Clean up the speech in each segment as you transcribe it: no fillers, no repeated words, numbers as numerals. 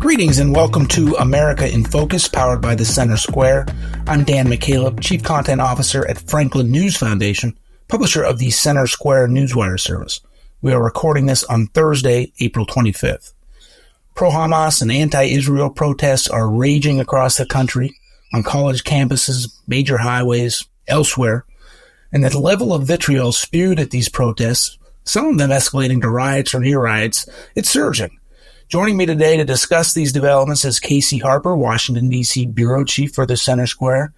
Greetings and welcome to America in Focus, powered by the Center Square. I'm Dan McCaleb, Chief Content Officer at Franklin News Foundation, publisher of the Center Square Newswire service. We are recording this on Thursday, April 25th. Pro-Hamas and anti-Israel protests are raging across the country, on college campuses, major highways, elsewhere, and the level of vitriol spewed at these protests, some of them escalating to riots or near riots, it's surging. Joining me today to discuss these developments is Casey Harper, Washington, D.C. Bureau Chief for the Center Square.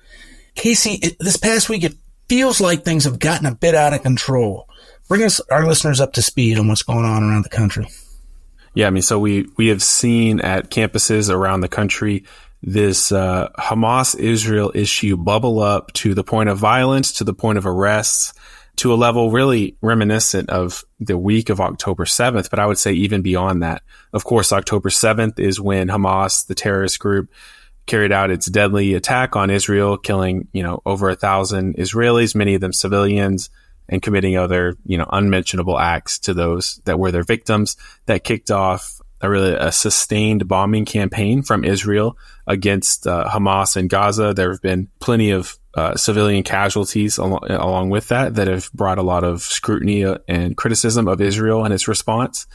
Casey, this past week, it feels like things have gotten a bit out of control. Bring our listeners up to speed on what's going on around the country. Yeah, so we have seen at campuses around the country this Hamas-Israel issue bubble up to the point of violence, to the point of arrests, to a level really reminiscent of the week of October 7th, but I would say even beyond that. Of course, October 7th is when Hamas, the terrorist group, carried out its deadly attack on Israel, killing, over 1,000 Israelis, many of them civilians, and committing other, unmentionable acts to those that were their victims. That kicked off a sustained bombing campaign from Israel against Hamas in Gaza. There have been plenty of civilian casualties along with that have brought a lot of scrutiny and criticism of Israel and its response.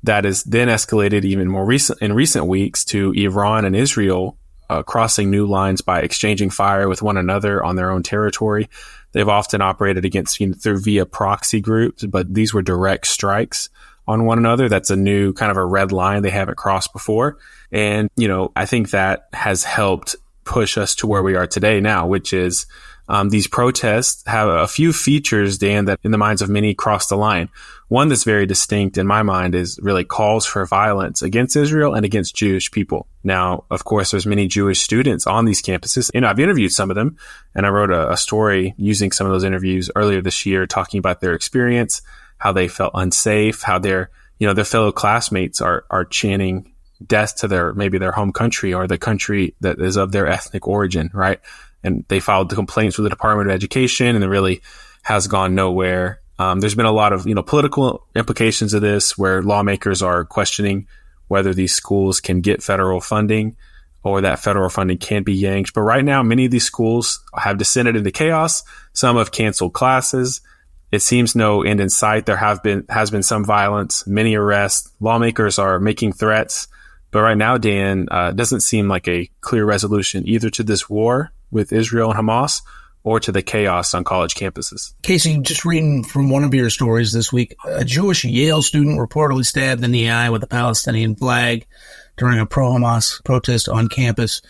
That has then escalated even more in recent weeks to Iran and Israel crossing new lines by exchanging fire with one another on their own territory. They've often operated against via proxy groups, but these were direct strikes on one another. That's a new kind of a red line they haven't crossed before. And, I think that has helped push us to where we are today now, which is these protests have a few features, Dan, that in the minds of many cross the line. One that's very distinct in my mind is really calls for violence against Israel and against Jewish people. Now, of course, there's many Jewish students on these campuses, and I've interviewed some of them, and I wrote a story using some of those interviews earlier this year, talking about their experience, how they felt unsafe, how their fellow classmates are chanting death to their home country or the country that is of their ethnic origin, right? And they filed the complaints with the Department of Education, and it really has gone nowhere. There's been a lot of, political implications of this, where lawmakers are questioning whether these schools can get federal funding or that federal funding can be yanked. But right now, many of these schools have descended into chaos. Some have canceled classes. It seems no end in sight. There has been some violence, many arrests. Lawmakers are making threats. But right now, Dan, doesn't seem like a clear resolution either to this war with Israel and Hamas or to the chaos on college campuses. Casey, just reading from one of your stories this week, a Jewish Yale student reportedly stabbed in the eye with a Palestinian flag during a pro-Hamas protest on campus.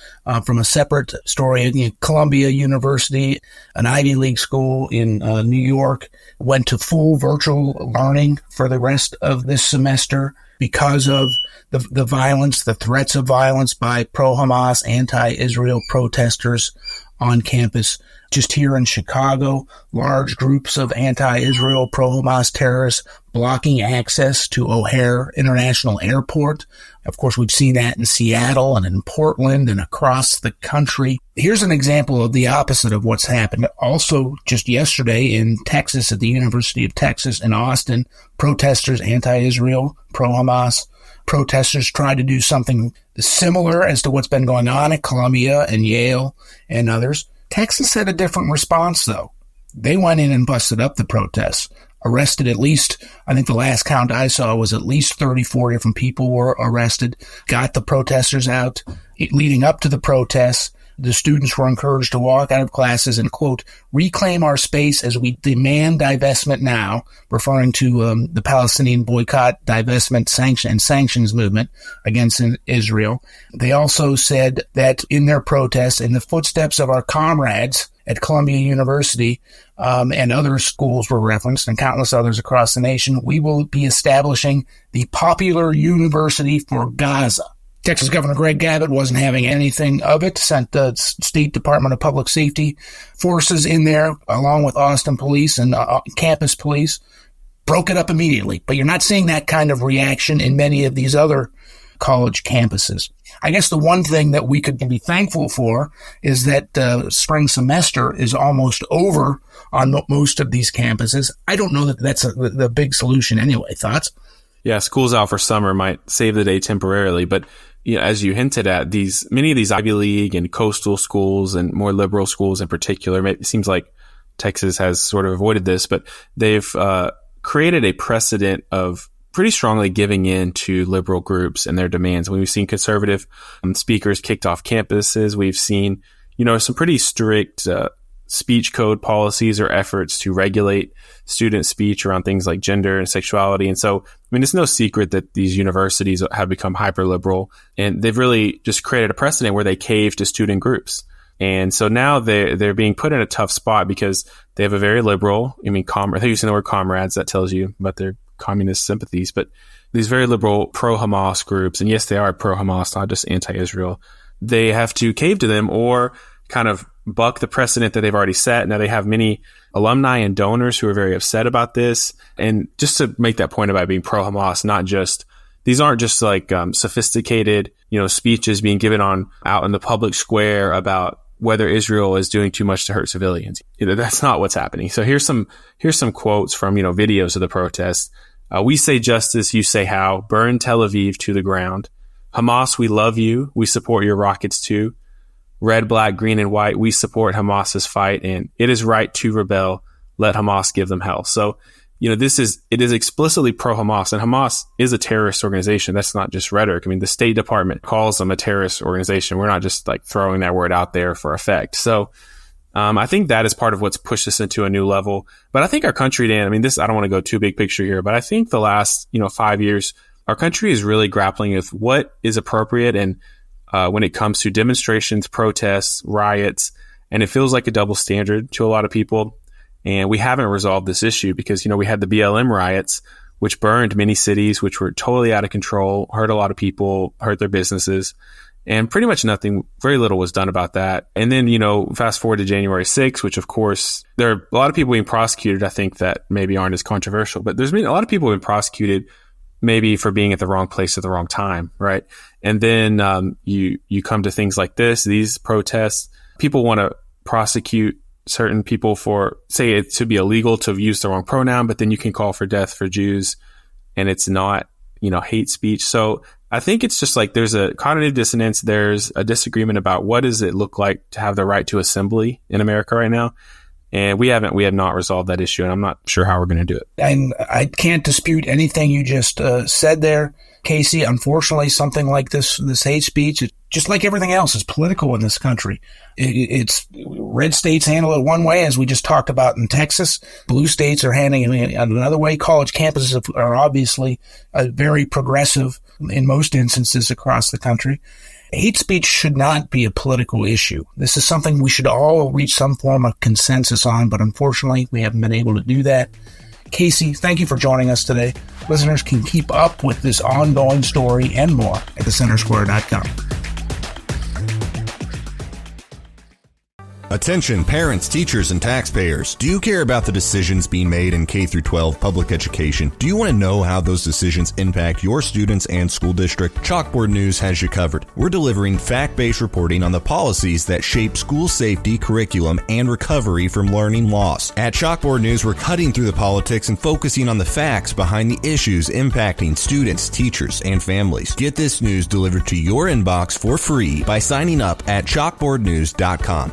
From a separate story, Columbia University, an Ivy League school in New York, went to full virtual learning for the rest of this semester because of the violence, the threats of violence by pro-Hamas, anti-Israel protesters on campus. Just here in Chicago, large groups of anti-Israel, pro-Hamas terrorists blocking access to O'Hare International Airport. Of course, we've seen that in Seattle and in Portland and across the country. Here's an example of the opposite of what's happened. Also, just yesterday in Texas, at the University of Texas in Austin, protesters, anti-Israel, pro-Hamas protesters tried to do something similar as to what's been going on at Columbia and Yale and others. Texas had a different response, though. They went in and busted up the protests, arrested at least, I think the last count I saw was at least 34 different people were arrested, got the protesters out. Leading up to the protests, the students were encouraged to walk out of classes and, quote, reclaim our space as we demand divestment now, referring to the Palestinian boycott, divestment, sanctions movement against Israel. They also said that in their protests, in the footsteps of our comrades at Columbia University and other schools were referenced, and countless others across the nation, we will be establishing the Popular University for Gaza. Texas Governor Greg Abbott wasn't having anything of it, sent the State Department of Public Safety forces in there, along with Austin police and campus police, broke it up immediately. But you're not seeing that kind of reaction in many of these other college campuses. I guess the one thing that we could be thankful for is that spring semester is almost over on most of these campuses. I don't know that that's the big solution anyway. Thoughts? Yeah, schools out for summer might save the day temporarily, but as you hinted at, many of these Ivy League and coastal schools and more liberal schools in particular, it seems like Texas has sort of avoided this, but they've created a precedent of pretty strongly giving in to liberal groups and their demands. We've seen conservative speakers kicked off campuses. We've seen, some pretty strict speech code policies or efforts to regulate student speech around things like gender and sexuality. And so, it's no secret that these universities have become hyper liberal, and they've really just created a precedent where they cave to student groups. And so now they're being put in a tough spot because they have a very liberal, they're using the word comrades, that tells you about their communist sympathies, but these very liberal pro-Hamas groups, and yes, they are pro-Hamas, not just anti-Israel, they have to cave to them or kind of buck the precedent that they've already set. Now they have many alumni and donors who are very upset about this. And just to make that point about being pro-Hamas, these aren't just like sophisticated, speeches being given out in the public square about whether Israel is doing too much to hurt civilians. That's not what's happening. So here's some quotes from, videos of the protests. We say justice, you say how. Burn Tel Aviv to the ground. Hamas, we love you. We support your rockets too. Red, black, green, and white, we support Hamas's fight, and it is right to rebel. Let Hamas give them hell. So, it is explicitly pro-Hamas, and Hamas is a terrorist organization. That's not just rhetoric. The State Department calls them a terrorist organization. We're not just like throwing that word out there for effect. So, I think that is part of what's pushed us into a new level. But I think our country, Dan, I don't want to go too big picture here, but I think the last, 5 years, our country is really grappling with what is appropriate and when it comes to demonstrations, protests, riots, and it feels like a double standard to a lot of people. And we haven't resolved this issue because, we had the BLM riots, which burned many cities, which were totally out of control, hurt a lot of people, hurt their businesses, and pretty much very little was done about that. And then, fast forward to January 6th, which of course, there are a lot of people being prosecuted, I think, that maybe aren't as controversial, but there's been a lot of people who have been prosecuted maybe for being at the wrong place at the wrong time, right? And then you come to things like these protests. People want to prosecute certain people for, say it should be illegal to use the wrong pronoun, but then you can call for death for Jews, and it's not, hate speech. So I think it's just like there's a cognitive dissonance. There's a disagreement about what does it look like to have the right to assembly in America right now. And we have not resolved that issue, and I'm not sure how we're going to do it. And I can't dispute anything you just said there, Casey. Unfortunately, something like this hate speech, just like everything else, is political in this country. It's red states handle it one way, as we just talked about in Texas. Blue states are handling it another way. College campuses are obviously very progressive in most instances across the country. Hate speech should not be a political issue. This is something we should all reach some form of consensus on, but unfortunately, we haven't been able to do that. Casey, thank you for joining us today. Listeners can keep up with this ongoing story and more at thecentersquare.com. Attention parents, teachers, and taxpayers. Do you care about the decisions being made in K-12 public education? Do you want to know how those decisions impact your students and school district? Chalkboard News has you covered. We're delivering fact-based reporting on the policies that shape school safety, curriculum, and recovery from learning loss. At Chalkboard News, we're cutting through the politics and focusing on the facts behind the issues impacting students, teachers, and families. Get this news delivered to your inbox for free by signing up at chalkboardnews.com.